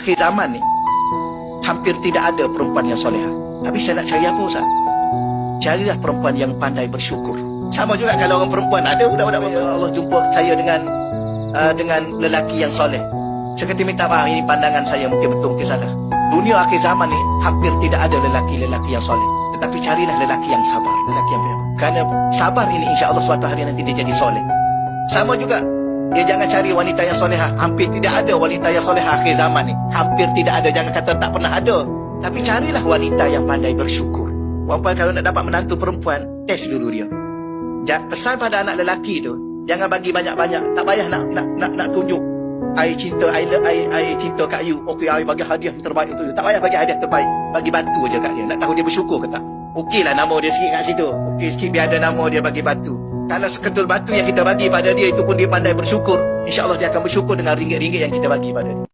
akhir zaman ni hampir tidak ada perempuan yang soleha. Tapi saya nak cari apa Ustaz? Carilah perempuan yang pandai bersyukur. Sama juga kalau orang perempuan ada budak-budak Allah jumpa saya dengan lelaki yang soleh. Saya kata minta maaf, ini pandangan saya mungkin betul mungkin salah. Dunia akhir zaman ni hampir tidak ada lelaki-lelaki yang soleh. Tetapi carilah lelaki yang sabar, lelaki yang biar. Kerana sabar ini insya-Allah suatu hari nanti dia jadi soleh. Sama juga, dia jangan cari wanita yang solehah. Hampir tidak ada wanita yang solehah akhir zaman ni. Hampir tidak ada, jangan kata tak pernah ada. Tapi carilah wanita yang pandai bersyukur. Walaupun kalau nak dapat menantu perempuan, test dulu dia. Pesan pada anak lelaki tu, jangan bagi banyak-banyak. Tak payah nak tunjuk I cinta, I cinta kat you. Okey, I bagi hadiah terbaik tu. Tak payah bagi hadiah terbaik. Bagi batu aja kat dia. Nak tahu dia bersyukur ke tak? Okeylah nama dia sikit kat situ. Okey sikit biar ada nama dia, bagi batu. Kalau seketul batu yang kita bagi pada dia itu pun dia pandai bersyukur, insya-Allah dia akan bersyukur dengan ringgit-ringgit yang kita bagi pada dia.